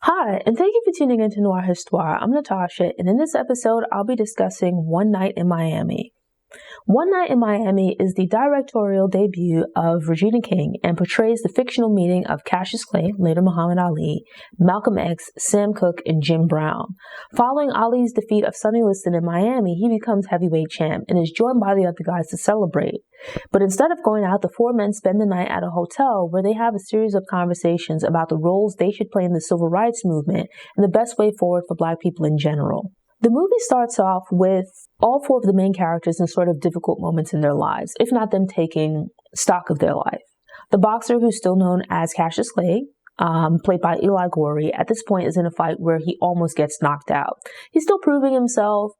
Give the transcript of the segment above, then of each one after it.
Hi, and thank you for tuning into Noir Histoire. I'm Natasha, and in this episode, I'll be discussing One Night in Miami. One Night in Miami is the directorial debut of Regina King and portrays the fictional meeting of Cassius Clay, later Muhammad Ali, Malcolm X, Sam Cooke, and Jim Brown. Following Ali's defeat of Sonny Liston in Miami, he becomes heavyweight champ and is joined by the other guys to celebrate. But instead of going out, the four men spend the night at a hotel where they have a series of conversations about the roles they should play in the civil rights movement and the best way forward for Black people in general. The movie starts off with all four of the main characters in sort of difficult moments in their lives, if not them taking stock of their life. The boxer, who's still known as Cassius Clay, played by Eli Gorey, at this point is in a fight where he almost gets knocked out. He's still proving himself,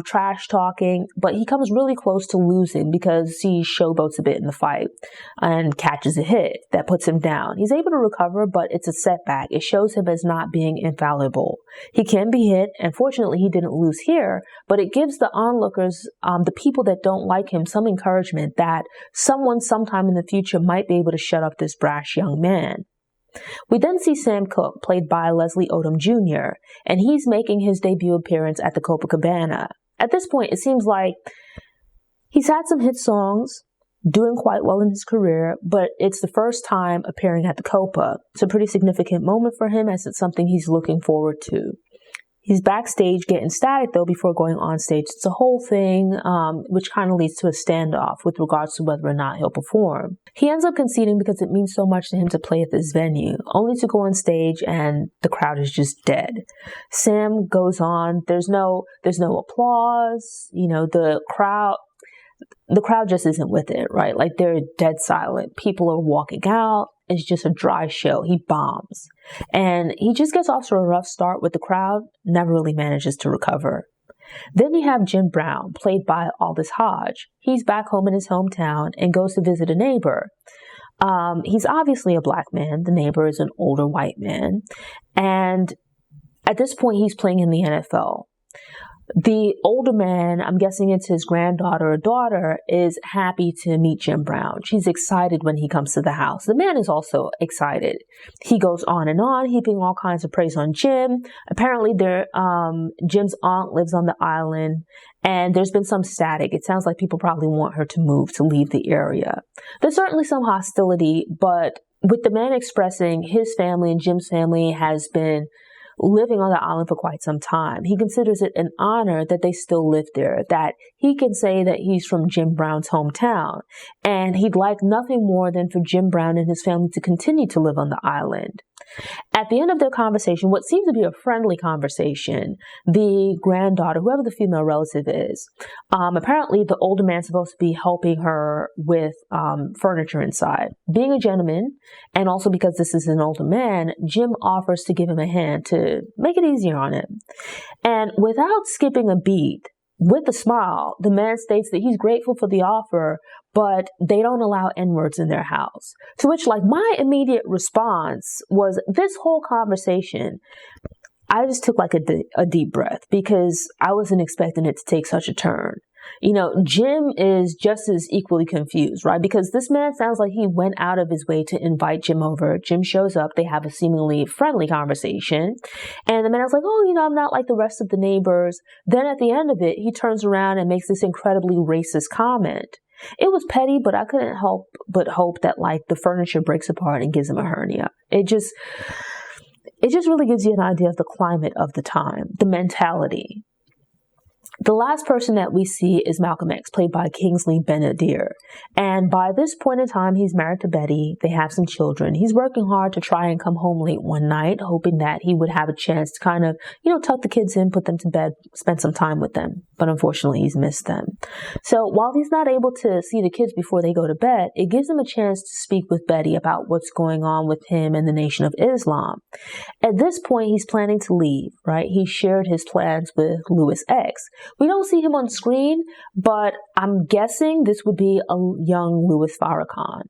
trash talking, but he comes really close to losing because he showboats a bit in the fight and catches a hit that puts him down. He's able to recover, but it's a setback. It shows him as not being infallible. He can be hit, and fortunately he didn't lose here, but it gives the onlookers, the people that don't like him, some encouragement that someone sometime in the future might be able to shut up this brash young man. We then see Sam Cooke, played by Leslie Odom Jr., and he's making his debut appearance at the Copacabana. At this point, it seems like he's had some hit songs, doing quite well in his career, but it's the first time appearing at the Copa. It's a pretty significant moment for him as it's something he's looking forward to. He's backstage getting static, though, before going on stage. It's a whole thing, which kind of leads to a standoff with regards to whether or not he'll perform. He ends up conceding because it means so much to him to play at this venue, only to go on stage and the crowd is just dead. Sam goes on. There's no applause. You know, the crowd just isn't with it, right? Like, they're dead silent. People are walking out. It's just a dry show. He bombs. And he just gets off to a rough start with the crowd, never really manages to recover. Then you have Jim Brown, played by Aldous Hodge. He's back home in his hometown and goes to visit a neighbor. He's obviously a Black man. The neighbor is an older white man. And at this point, he's playing in the NFL. The older man, I'm guessing it's his granddaughter or daughter, is happy to meet Jim Brown. She's excited when he comes to the house. The man is also excited. He goes on and on, heaping all kinds of praise on Jim. Apparently, Jim's aunt lives on the island, and there's been some static. It sounds like people probably want her to move, to leave the area. There's certainly some hostility, but with the man expressing his family and Jim's family has been living on the island for quite some time, he considers it an honor that they still live there, that he can say that he's from Jim Brown's hometown, and he'd like nothing more than for Jim Brown and his family to continue to live on the island. At the end of their conversation, what seems to be a friendly conversation, the granddaughter, whoever the female relative is, apparently the older man's supposed to be helping her with furniture inside. Being a gentleman, and also because this is an older man, Jim offers to give him a hand to make it easier on him. And without skipping a beat, with a smile, the man states that he's grateful for the offer, but they don't allow N-words in their house. To which, like, my immediate response was, this whole conversation, I just took like a deep breath because I wasn't expecting it to take such a turn. You know, Jim is just as equally confused, right? Because this man sounds like he went out of his way to invite Jim over. Jim shows up. They have a seemingly friendly conversation. And the man's like, oh, you know, I'm not like the rest of the neighbors. Then at the end of it, he turns around and makes this incredibly racist comment. It was petty, but I couldn't help but hope that, like, the furniture breaks apart and gives him a hernia. It just really gives you an idea of the climate of the time, the mentality. The last person that we see is Malcolm X, played by Kingsley Ben-Adir. And by this point in time, he's married to Betty. They have some children. He's working hard to try and come home late one night, hoping that he would have a chance to kind of, you know, tuck the kids in, put them to bed, spend some time with them. But unfortunately, he's missed them. So while he's not able to see the kids before they go to bed, it gives him a chance to speak with Betty about what's going on with him and the Nation of Islam. At this point, he's planning to leave, right? He shared his plans with Louis X. We don't see him on screen, but I'm guessing this would be a young Louis Farrakhan.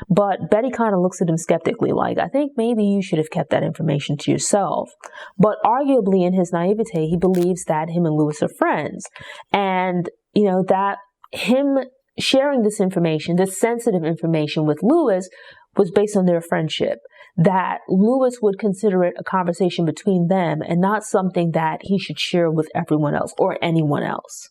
But Betty kind of looks at him skeptically, like, I think maybe you should have kept that information to yourself. But arguably in his naivete, he believes that him and Louis are friends. And, you know, that him sharing this information, this sensitive information with Louis, was based on their friendship, that Lewis would consider it a conversation between them and not something that he should share with everyone else or anyone else.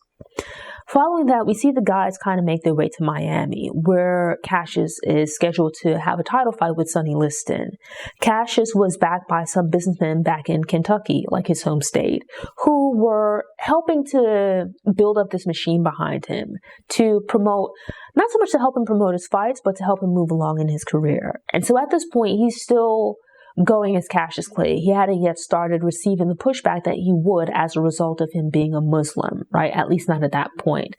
Following that, we see the guys kind of make their way to Miami, where Cassius is scheduled to have a title fight with Sonny Liston. Cassius was backed by some businessmen back in Kentucky, like his home state, who were helping to build up this machine behind him to promote, not so much to help him promote his fights, but to help him move along in his career. And so at this point, he's still going as Cassius Clay. He hadn't yet started receiving the pushback that he would as a result of him being a Muslim, right? At least not at that point.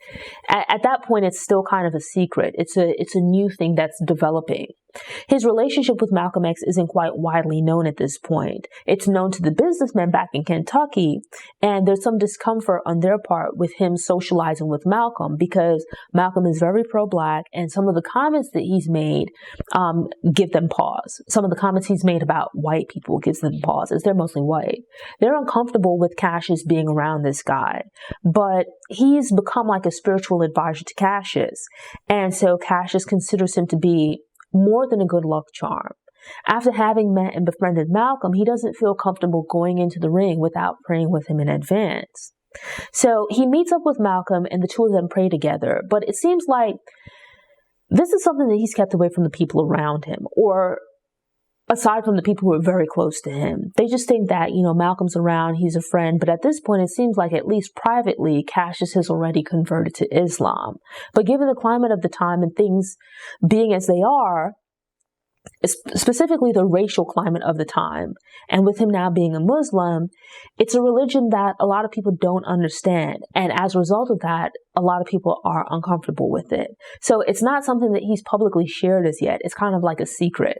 At that point, it's still kind of a secret. It's a new thing that's developing. His relationship with Malcolm X isn't quite widely known at this point. It's known to the businessmen back in Kentucky, and there's some discomfort on their part with him socializing with Malcolm because Malcolm is very pro-Black, and some of the comments that he's made give them pause. Some of the comments he's made about white people gives them pause, as they're mostly white. They're uncomfortable with Cassius being around this guy, but he's become like a spiritual advisor to Cassius, and so Cassius considers him to be more than a good luck charm. After having met and befriended Malcolm, he doesn't feel comfortable going into the ring without praying with him in advance. So he meets up with Malcolm and the two of them pray together, but it seems like this is something that he's kept away from the people around him, or aside from the people who are very close to him. They just think that, Malcolm's around, he's a friend, but at this point it seems like at least privately, Cassius has already converted to Islam. But given the climate of the time and things being as they are, specifically the racial climate of the time, and with him now being a Muslim, it's a religion that a lot of people don't understand. And as a result of that, a lot of people are uncomfortable with it. So it's not something that he's publicly shared as yet. It's kind of like a secret.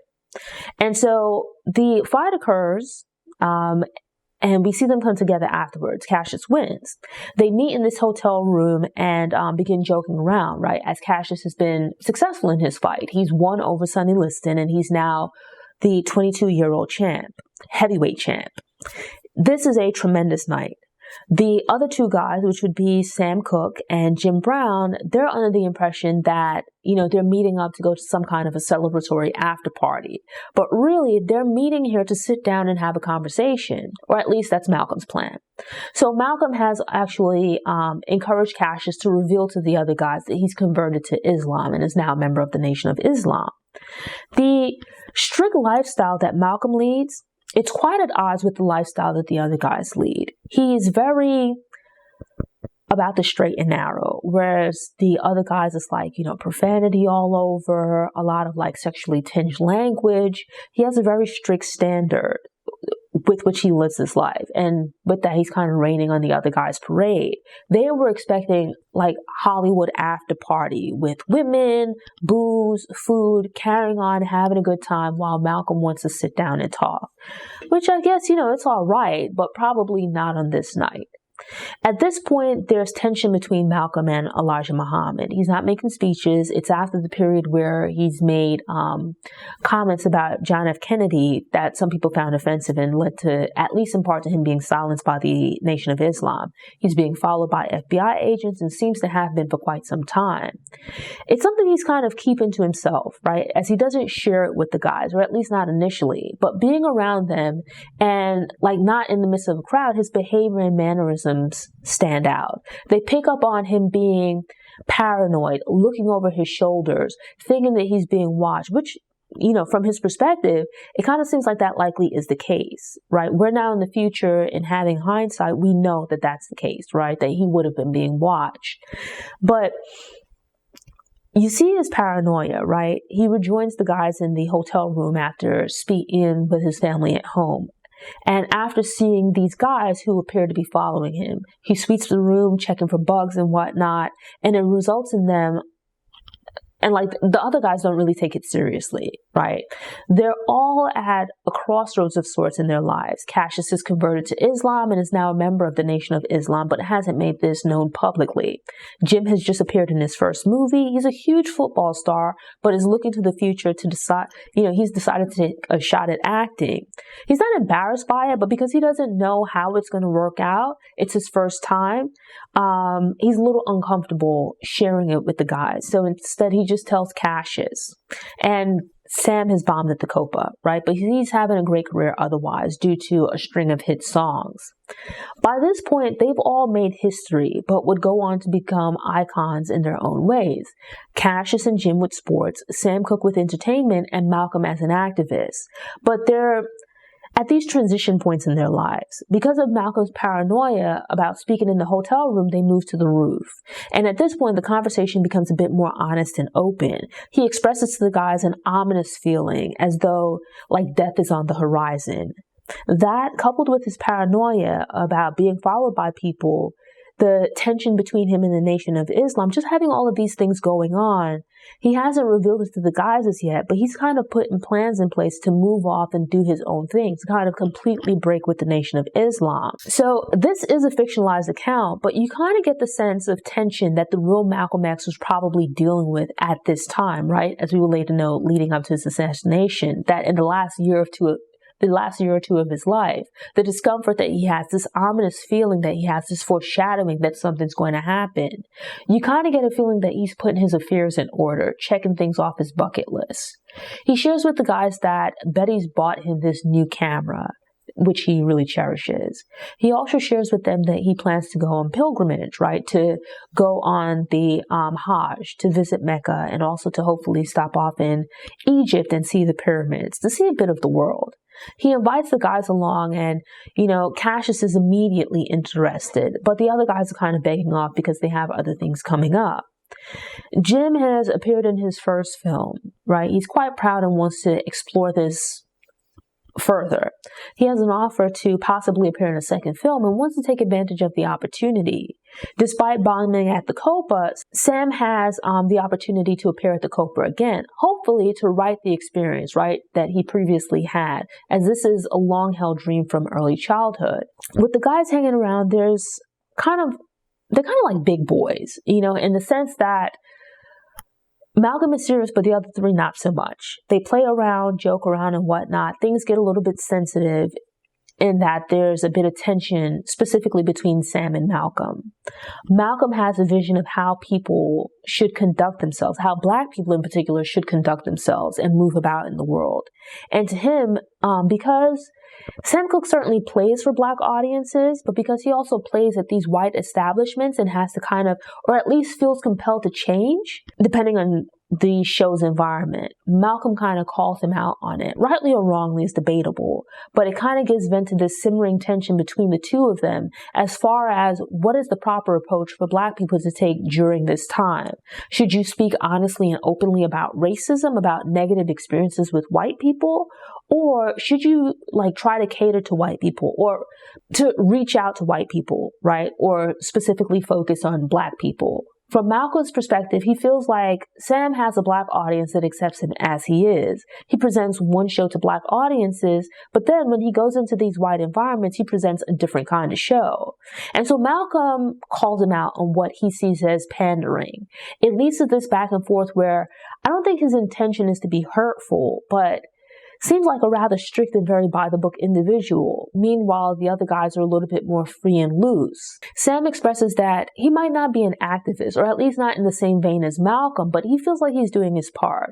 And so the fight occurs, and we see them come together afterwards. Cassius wins. They meet in this hotel room and begin joking around, right? As Cassius has been successful in his fight. He's won over Sonny Liston, and he's now the 22-year-old champ, heavyweight champ. This is a tremendous night. The other two guys, which would be Sam Cooke and Jim Brown, they're under the impression that, they're meeting up to go to some kind of a celebratory after party. But really, they're meeting here to sit down and have a conversation, or at least that's Malcolm's plan. So Malcolm has actually encouraged Cassius to reveal to the other guys that he's converted to Islam and is now a member of the Nation of Islam. The strict lifestyle that Malcolm leads, it's quite at odds with the lifestyle that the other guys lead. He's very about the straight and narrow, whereas the other guys is like, profanity all over, a lot of like sexually tinged language. He has a very strict standard with which he lives his life. And with that, he's kind of raining on the other guy's parade. They were expecting like Hollywood after party with women, booze, food, carrying on, having a good time while Malcolm wants to sit down and talk. Which I guess, it's all right, but probably not on this night. At this point, there's tension between Malcolm and Elijah Muhammad. He's not making speeches. It's after the period where he's made comments about John F. Kennedy that some people found offensive and led to, at least in part, to him being silenced by the Nation of Islam. He's being followed by FBI agents and seems to have been for quite some time. It's something he's kind of keeping to himself, right? As he doesn't share it with the guys, or at least not initially. But being around them and like not in the midst of a crowd, his behavior and mannerisms stand out. They pick up on him being paranoid, looking over his shoulders, thinking that he's being watched, which, from his perspective, it kind of seems like that likely is the case, right? We're now in the future, and having hindsight, we know that that's the case, right? That he would have been being watched. But you see his paranoia, right? He rejoins the guys in the hotel room after speaking with his family at home. And after seeing these guys who appear to be following him, he sweeps the room, checking for bugs and whatnot, and it results in them. And like the other guys don't really take it seriously, right? They're all at a crossroads of sorts in their lives. Cassius is converted to Islam and is now a member of the Nation of Islam, but hasn't made this known publicly. Jim has just appeared in his first movie. He's a huge football star, but is looking to the future to decide, he's decided to take a shot at acting. He's not embarrassed by it, but because he doesn't know how it's going to work out, it's his first time, he's a little uncomfortable sharing it with the guys. So instead, he just tells Cassius. And Sam has bombed at the Copa, right? But he's having a great career otherwise due to a string of hit songs. By this point, they've all made history, but would go on to become icons in their own ways. Cassius and Jim with sports, Sam Cooke with entertainment, and Malcolm as an activist. But they're at these transition points in their lives. Because of Malcolm's paranoia about speaking in the hotel room, they move to the roof. And at this point, the conversation becomes a bit more honest and open. He expresses to the guys an ominous feeling, as though like death is on the horizon. That, coupled with his paranoia about being followed by people, the tension between him and the Nation of Islam, just having all of these things going on, he hasn't revealed it to the guys as yet, but he's kind of putting plans in place to move off and do his own thing, to kind of completely break with the Nation of Islam. So this is a fictionalized account, but you kind of get the sense of tension that the real Malcolm X was probably dealing with at this time, right? As we will later know, leading up to his assassination, that in the last year or two of his life, the discomfort that he has, this ominous feeling that he has, this foreshadowing that something's going to happen. You kind of get a feeling that he's putting his affairs in order, checking things off his bucket list. He shares with the guys that Betty's bought him this new camera, which he really cherishes. He also shares with them that he plans to go on pilgrimage, right? To go on the Hajj, to visit Mecca, and also to hopefully stop off in Egypt and see the pyramids, to see a bit of the world. He invites the guys along and, Cassius is immediately interested, but the other guys are kind of begging off because they have other things coming up. Jim has appeared in his first film, right? He's quite proud and wants to explore this further. He has an offer to possibly appear in a second film and wants to take advantage of the opportunity. Despite bombing at the Copa, Sam has the opportunity to appear at the Copa again, hopefully to right the experience, right, that he previously had, as this is a long-held dream from early childhood. With the guys hanging around, they're kind of like big boys, in the sense that Malcolm is serious, but the other three not so much. They play around, joke around, and whatnot. Things get a little bit sensitive in that there's a bit of tension, specifically between Sam and Malcolm. Malcolm has a vision of how people should conduct themselves, how Black people in particular should conduct themselves and move about in the world. And to him, because Sam Cooke certainly plays for Black audiences, but because he also plays at these white establishments and has to kind of, or at least feels compelled to change, depending on the show's environment, Malcolm kind of calls him out on it. Rightly or wrongly is debatable, but it kind of gives vent to this simmering tension between the two of them as far as what is the proper approach for Black people to take during this time. Should you speak honestly and openly about racism, about negative experiences with white people? Or should you try to cater to white people or to reach out to white people, right? Or specifically focus on Black people? From Malcolm's perspective, he feels like Sam has a Black audience that accepts him as he is. He presents one show to Black audiences, but then when he goes into these white environments, he presents a different kind of show. And so Malcolm calls him out on what he sees as pandering. It leads to this back and forth where I don't think his intention is to be hurtful, but seems like a rather strict and very by-the-book individual. Meanwhile, the other guys are a little bit more free and loose. Sam expresses that he might not be an activist, or at least not in the same vein as Malcolm, but he feels like he's doing his part.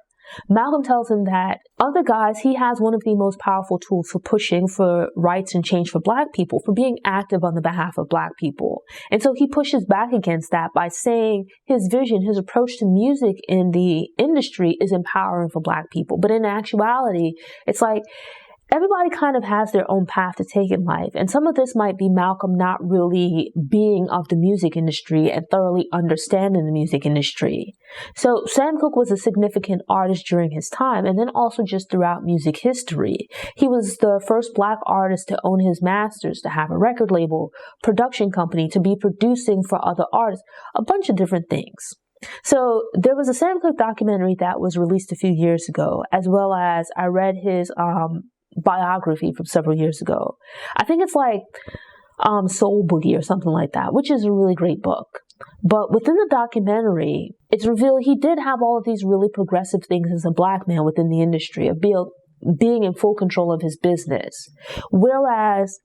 Malcolm tells him that of the guys, he has one of the most powerful tools for pushing for rights and change for Black people, for being active on the behalf of Black people. And so he pushes back against that by saying his vision, his approach to music in the industry is empowering for Black people. But in actuality, it's like everybody kind of has their own path to take in life. And some of this might be Malcolm not really being of the music industry and thoroughly understanding the music industry. So Sam Cooke was a significant artist during his time and then also just throughout music history. He was the first Black artist to own his masters, to have a record label, production company, to be producing for other artists, a bunch of different things. So there was a Sam Cooke documentary that was released a few years ago, as well as I read his biography from several years ago. I think it's Soul Boogie or something like that, which is a really great book. But within the documentary, it's revealed he did have all of these really progressive things as a Black man within the industry, of being in full control of his business. Whereas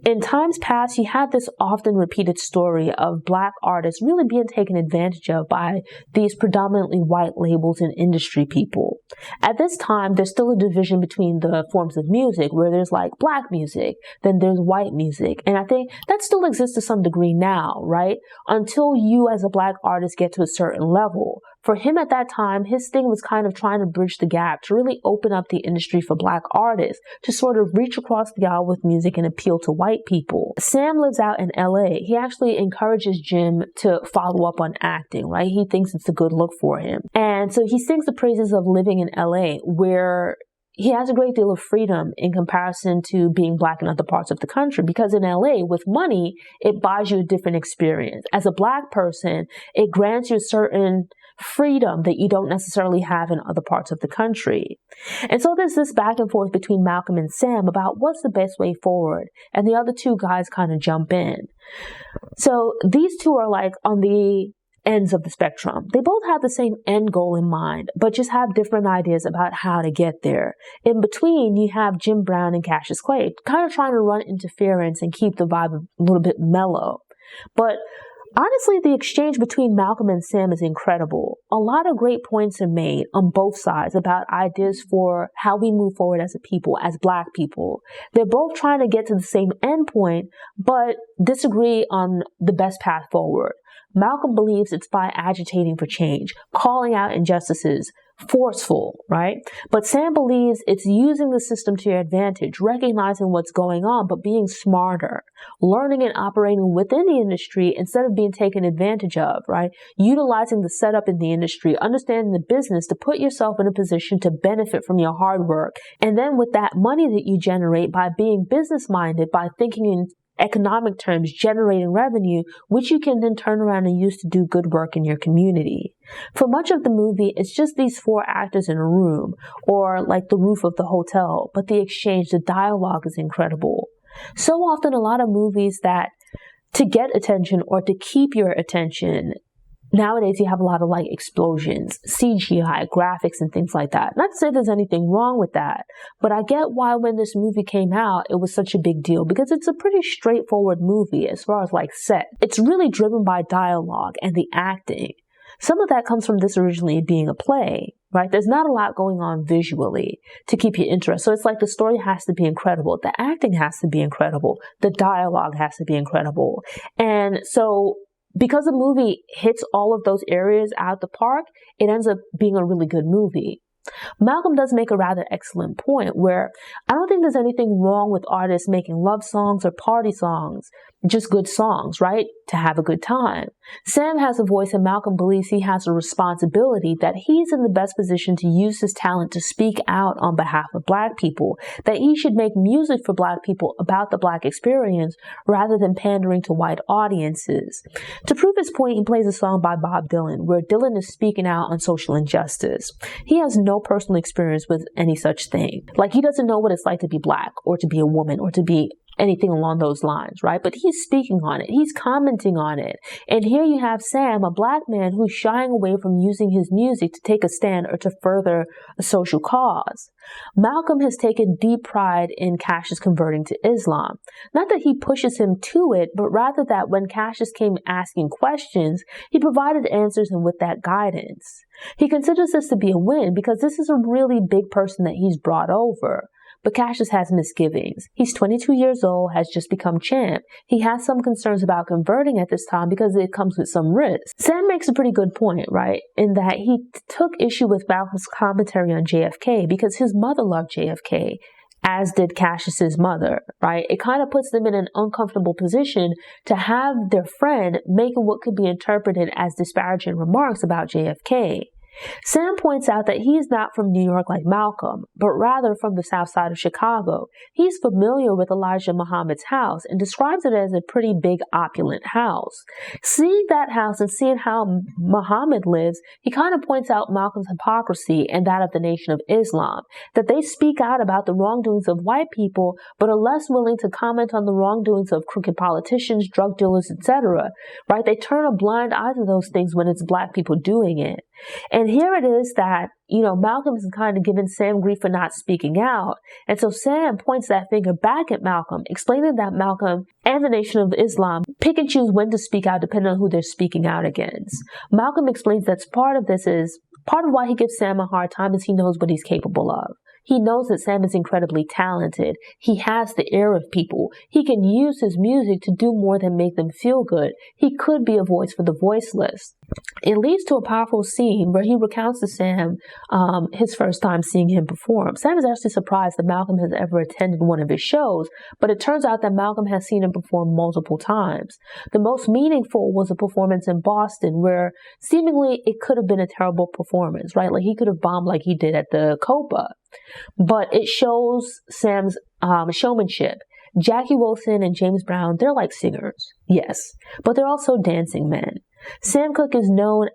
In times past, you had this often repeated story of Black artists really being taken advantage of by these predominantly white labels and industry people. At this time, there's still a division between the forms of music where there's like Black music, then there's white music. And I think that still exists to some degree now, right? Until you as a Black artist get to a certain level. For him at that time, his thing was kind of trying to bridge the gap to really open up the industry for Black artists to sort of reach across the aisle with music and appeal to white people. Sam lives out in LA. He actually encourages Jim to follow up on acting, right? He thinks it's a good look for him. And so he sings the praises of living in LA, where he has a great deal of freedom in comparison to being Black in other parts of the country, because in LA, with money, it buys you a different experience. As a Black person, it grants you a certain freedom that you don't necessarily have in other parts of the country. And so there's this back and forth between Malcolm and Sam about what's the best way forward. And the other two guys kind of jump in. So these two are like on the ends of the spectrum. They both have the same end goal in mind, but just have different ideas about how to get there. In between, you have Jim Brown and Cassius Clay kind of trying to run interference and keep the vibe a little bit mellow. But honestly, the exchange between Malcolm and Sam is incredible. A lot of great points are made on both sides about ideas for how we move forward as a people, as Black people. They're both trying to get to the same end point, but disagree on the best path forward. Malcolm believes it's by agitating for change, calling out injustices, forceful, right? But Sam believes it's using the system to your advantage, recognizing what's going on, but being smarter, learning and operating within the industry instead of being taken advantage of, right? Utilizing the setup in the industry, understanding the business to put yourself in a position to benefit from your hard work. And then with that money that you generate by being business-minded, by thinking in economic terms, generating revenue, which you can then turn around and use to do good work in your community. For much of the movie, it's just these four actors in a room, or like the roof of the hotel, but the exchange, the dialogue is incredible. So often, a lot of movies that to get attention or to keep your attention, nowadays you have a lot of like explosions, CGI, graphics, and things like that. Not to say there's anything wrong with that, but I get why when this movie came out, it was such a big deal, because it's a pretty straightforward movie as far as like set. It's really driven by dialogue and the acting. Some of that comes from this originally being a play, right? There's not a lot going on visually to keep you interested. So it's like the story has to be incredible. The acting has to be incredible. The dialogue has to be incredible. And so because the movie hits all of those areas out the park, it ends up being a really good movie. Malcolm does make a rather excellent point where I don't think there's anything wrong with artists making love songs or party songs, just good songs, right? To have a good time. Sam has a voice and Malcolm believes he has a responsibility that he's in the best position to use his talent to speak out on behalf of Black people, that he should make music for Black people about the Black experience rather than pandering to white audiences. To prove his point, he plays a song by Bob Dylan where Dylan is speaking out on social injustice. He has no personal experience with any such thing. Like, he doesn't know what it's like to be Black or to be a woman or to be anything along those lines, right? But he's speaking on it. He's commenting on it. And here you have Sam, a Black man who's shying away from using his music to take a stand or to further a social cause. Malcolm has taken deep pride in Cassius converting to Islam. Not that he pushes him to it, but rather that when Cassius came asking questions, he provided answers and with that guidance. He considers this to be a win because this is a really big person that he's brought over. But Cassius has misgivings. He's 22 years old, has just become champ. He has some concerns about converting at this time because it comes with some risk. Sam makes a pretty good point, right? In that he took issue with Malcolm's commentary on JFK because his mother loved JFK, as did Cassius's mother, right? It kind of puts them in an uncomfortable position to have their friend making what could be interpreted as disparaging remarks about JFK. Sam points out that he is not from New York like Malcolm, but rather from the south side of Chicago. He's familiar with Elijah Muhammad's house and describes it as a pretty big, opulent house. Seeing that house and seeing how Muhammad lives, he kind of points out Malcolm's hypocrisy and that of the Nation of Islam, that they speak out about the wrongdoings of white people, but are less willing to comment on the wrongdoings of crooked politicians, drug dealers, etc., right? They turn a blind eye to those things when it's Black people doing it. And here it is that, Malcolm is kind of giving Sam grief for not speaking out. And so Sam points that finger back at Malcolm, explaining that Malcolm and the Nation of Islam pick and choose when to speak out depending on who they're speaking out against. Malcolm explains that part of why he gives Sam a hard time is he knows what he's capable of. He knows that Sam is incredibly talented. He has the ear of people. He can use his music to do more than make them feel good. He could be a voice for the voiceless. It leads to a powerful scene where he recounts to Sam his first time seeing him perform. Sam is actually surprised that Malcolm has ever attended one of his shows, but it turns out that Malcolm has seen him perform multiple times. The most meaningful was a performance in Boston where seemingly it could have been a terrible performance, right? Like he could have bombed like he did at the Copa. But it shows Sam's showmanship. Jackie Wilson and James Brown, they're like singers, yes, but they're also dancing men. Sam Cooke is known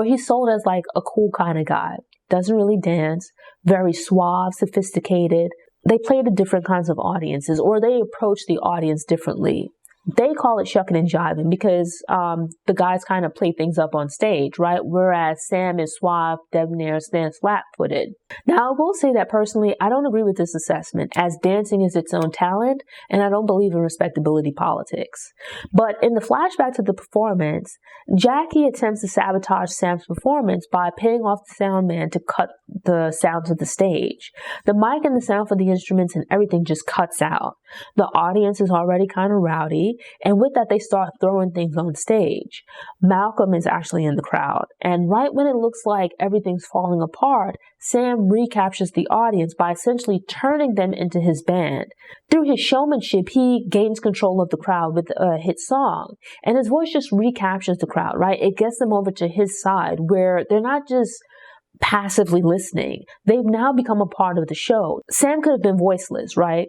he's sold as like a cool kind of guy. Doesn't really dance, very suave, sophisticated. They play to different kinds of audiences, or they approach the audience differently. They call it shucking and jiving because the guys kind of play things up on stage, right? Whereas Sam is suave, debonair, stands flat-footed. Now, I will say that personally, I don't agree with this assessment, as dancing is its own talent, and I don't believe in respectability politics. But in the flashback to the performance, Jackie attempts to sabotage Sam's performance by paying off the sound man to cut the sound of the stage. The mic and the sound for the instruments and everything just cuts out. The audience is already kind of rowdy. And with that, they start throwing things on stage. Malcolm is actually in the crowd. And right when it looks like everything's falling apart, Sam recaptures the audience by essentially turning them into his band. Through his showmanship, he gains control of the crowd with a hit song. And his voice just recaptures the crowd, right? It gets them over to his side where they're not just passively listening. They've now become a part of the show. Sam could have been voiceless, right?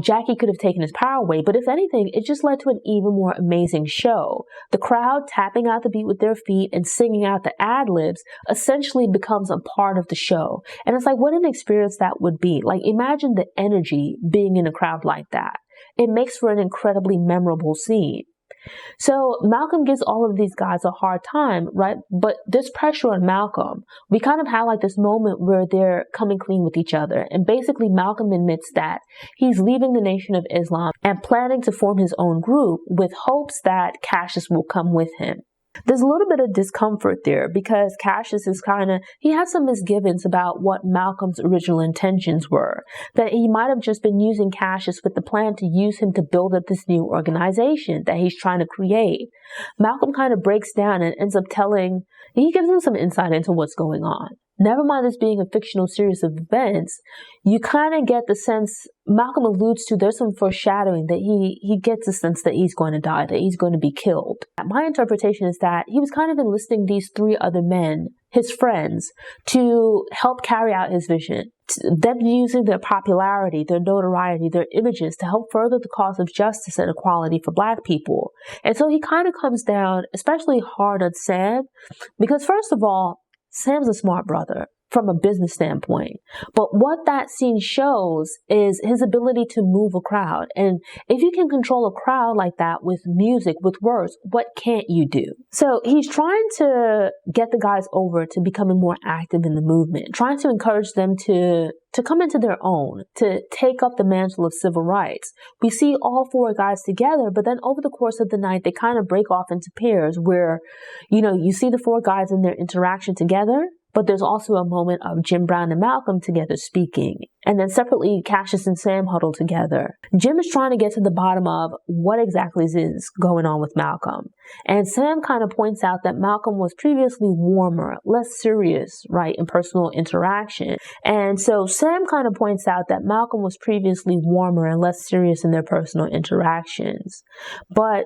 Jackie could have taken his power away, but if anything, it just led to an even more amazing show. The crowd tapping out the beat with their feet and singing out the ad-libs essentially becomes a part of the show. And it's like, what an experience that would be. Like, imagine the energy being in a crowd like that. It makes for an incredibly memorable scene. So Malcolm gives all of these guys a hard time, right? But this pressure on Malcolm, we kind of have like this moment where they're coming clean with each other. And basically Malcolm admits that he's leaving the Nation of Islam and planning to form his own group with hopes that Cassius will come with him. There's a little bit of discomfort there because Cassius is he has some misgivings about what Malcolm's original intentions were. That he might have just been using Cassius with the plan to use him to build up this new organization that he's trying to create. Malcolm kind of breaks down and ends up he gives him some insight into what's going on. Never mind this being a fictional series of events, you kind of get the sense, Malcolm alludes to, there's some foreshadowing that he gets a sense that he's going to die, that he's going to be killed. My interpretation is that he was kind of enlisting these three other men, his friends, to help carry out his vision. Them using their popularity, their notoriety, their images to help further the cause of justice and equality for Black people. And so he kind of comes down especially hard on Sam because, first of all, Sam's a smart brother from a business standpoint. But what that scene shows is his ability to move a crowd. And if you can control a crowd like that with music, with words, what can't you do? So he's trying to get the guys over to becoming more active in the movement, trying to encourage them to come into their own, to take up the mantle of civil rights. We see all four guys together, but then over the course of the night, they kind of break off into pairs where, you see the four guys in their interaction together, but there's also a moment of Jim Brown and Malcolm together speaking. And then separately, Cassius and Sam huddle together. Jim is trying to get to the bottom of what exactly is going on with Malcolm. And Sam kind of points out that Malcolm was previously warmer, less serious, right, in personal interaction. And so Sam kind of points out that Malcolm was previously warmer and less serious in their personal interactions. But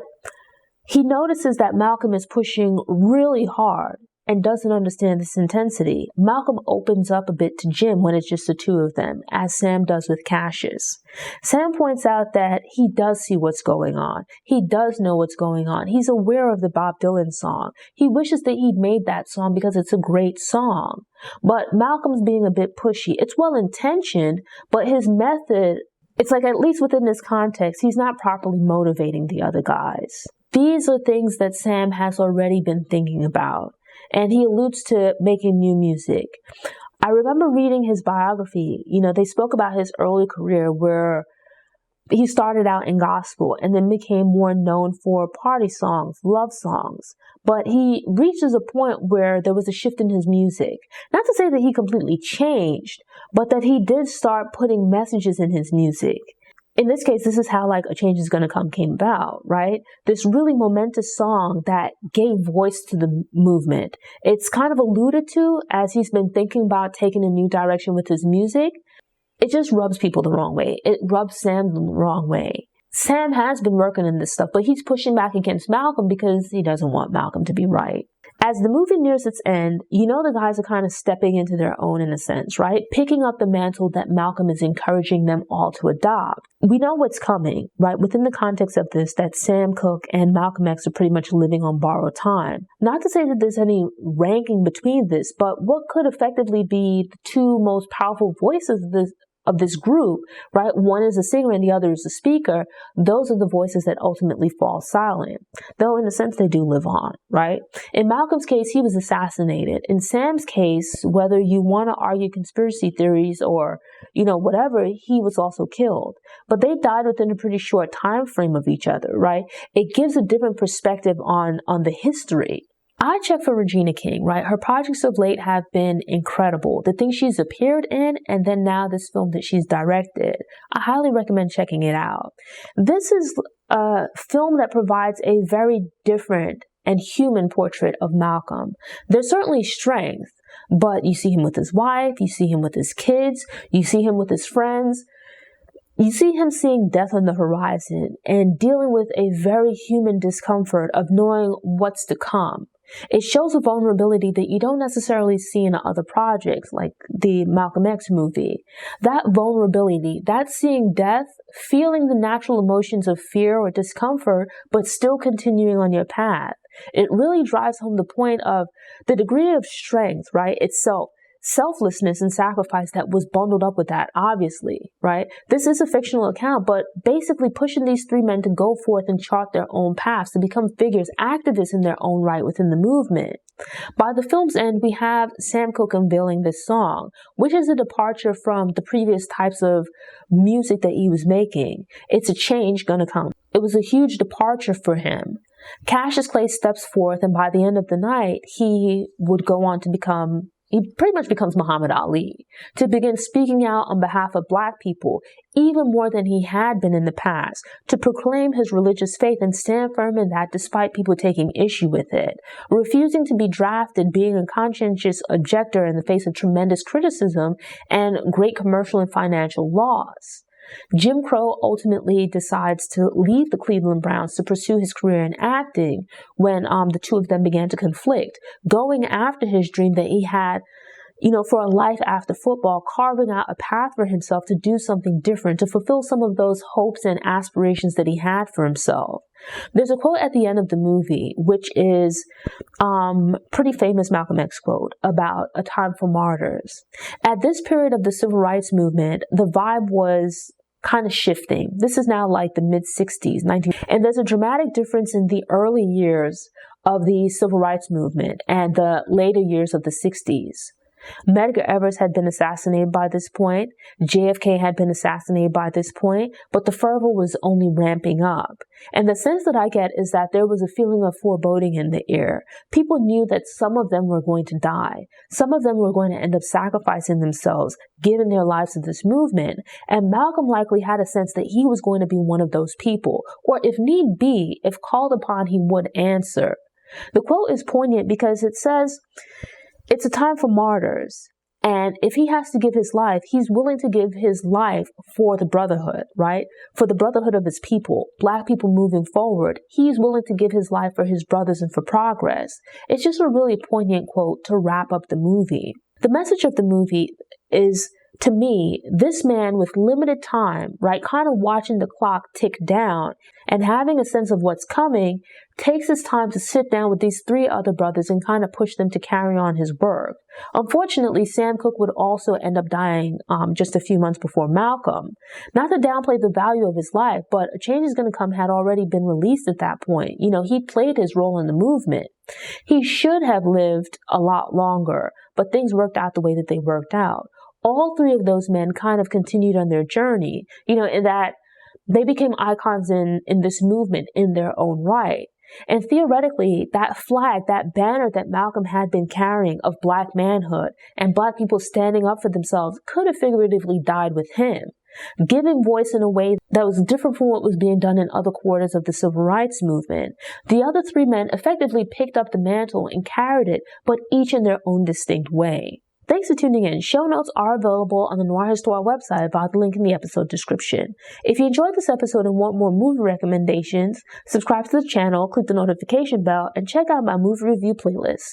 he notices that Malcolm is pushing really hard and doesn't understand this intensity. Malcolm opens up a bit to Jim when it's just the two of them, as Sam does with Cassius. Sam points out that he does see what's going on. He does know what's going on. He's aware of the Bob Dylan song. He wishes that he'd made that song because it's a great song. But Malcolm's being a bit pushy. It's well-intentioned, but his method, it's like, at least within this context, he's not properly motivating the other guys. These are things that Sam has already been thinking about. and he alludes to making new music. I remember reading his biography. They spoke about his early career where he started out in gospel and then became more known for party songs, love songs. But he reaches a point where there was a shift in his music. Not to say that he completely changed, but that he did start putting messages in his music. In this case, this is how A Change Is Gonna Come came about, right? This really momentous song that gave voice to the movement. It's kind of alluded to as he's been thinking about taking a new direction with his music. It just rubs people the wrong way. It rubs Sam the wrong way. Sam has been working in this stuff, but he's pushing back against Malcolm because he doesn't want Malcolm to be right. As the movie nears its end, the guys are kind of stepping into their own in a sense, right? Picking up the mantle that Malcolm is encouraging them all to adopt. We know what's coming, right? Within the context of this, that Sam Cooke and Malcolm X are pretty much living on borrowed time. Not to say that there's any ranking between this, but what could effectively be the two most powerful voices of this group, right? One is a singer and the other is a speaker. Those are the voices that ultimately fall silent. Though in a sense they do live on, right? In Malcolm's case, he was assassinated. In Sam's case, whether you want to argue conspiracy theories or, whatever, he was also killed. But they died within a pretty short time frame of each other, right? It gives a different perspective on the history. I checked for Regina King, right? Her projects of late have been incredible. The things she's appeared in, and then now this film that she's directed. I highly recommend checking it out. This is a film that provides a very different and human portrait of Malcolm. There's certainly strength, but you see him with his wife, you see him with his kids, you see him with his friends. You see him seeing death on the horizon and dealing with a very human discomfort of knowing what's to come. It shows a vulnerability that you don't necessarily see in other projects like the Malcolm X movie. That vulnerability, that seeing death, feeling the natural emotions of fear or discomfort, but still continuing on your path. It really drives home the point of the degree of strength, right? Itself. Selflessness and sacrifice that was bundled up with that, obviously, right? This is a fictional account, but basically pushing these three men to go forth and chart their own paths, to become figures, activists in their own right within the movement. By the film's end, we have Sam Cooke unveiling this song, which is a departure from the previous types of music that he was making. It's a change gonna come. It was a huge departure for him. Cassius Clay steps forth, and by the end of the night, he would go on to he pretty much becomes Muhammad Ali, to begin speaking out on behalf of Black people, even more than he had been in the past, to proclaim his religious faith and stand firm in that despite people taking issue with it, refusing to be drafted, being a conscientious objector in the face of tremendous criticism and great commercial and financial loss. Jim Crow ultimately decides to leave the Cleveland Browns to pursue his career in acting when the two of them began to conflict, going after his dream that he had, for a life after football, carving out a path for himself to do something different, to fulfill some of those hopes and aspirations that he had for himself. There's a quote at the end of the movie, which is pretty famous Malcolm X quote about a time for martyrs. At this period of the civil rights movement, the vibe was kind of shifting. This is now like the mid-60s, and there's a dramatic difference in the early years of the civil rights movement and the later years of the 60s. Medgar Evers had been assassinated by this point. JFK had been assassinated by this point, but the fervor was only ramping up. And the sense that I get is that there was a feeling of foreboding in the air. People knew that some of them were going to die. Some of them were going to end up sacrificing themselves, giving their lives to this movement. And Malcolm likely had a sense that he was going to be one of those people, or if need be, if called upon, he would answer. The quote is poignant because it says, it's a time for martyrs. And if he has to give his life, he's willing to give his life for the brotherhood, right? For the brotherhood of his people, Black people moving forward. He's willing to give his life for his brothers and for progress. It's just a really poignant quote to wrap up the movie. The message of the movie is To me, this man with limited time, right, kind of watching the clock tick down and having a sense of what's coming, takes his time to sit down with these three other brothers and kind of push them to carry on his work. Unfortunately, Sam Cooke would also end up dying just a few months before Malcolm. Not to downplay the value of his life, but A Change Is Gonna Come had already been released at that point. You know, he played his role in the movement. He should have lived a lot longer, but things worked out the way that they worked out. All three of those men kind of continued on their journey, you know, in that they became icons in this movement in their own right. And theoretically, that flag, that banner that Malcolm had been carrying of Black manhood and Black people standing up for themselves could have figuratively died with him, giving voice in a way that was different from what was being done in other quarters of the civil rights movement. The other three men effectively picked up the mantle and carried it, but each in their own distinct way. Thanks for tuning in. Show notes are available on the Noir Histoire website via the link in the episode description. If you enjoyed this episode and want more movie recommendations, subscribe to the channel, click the notification bell, and check out my movie review playlist.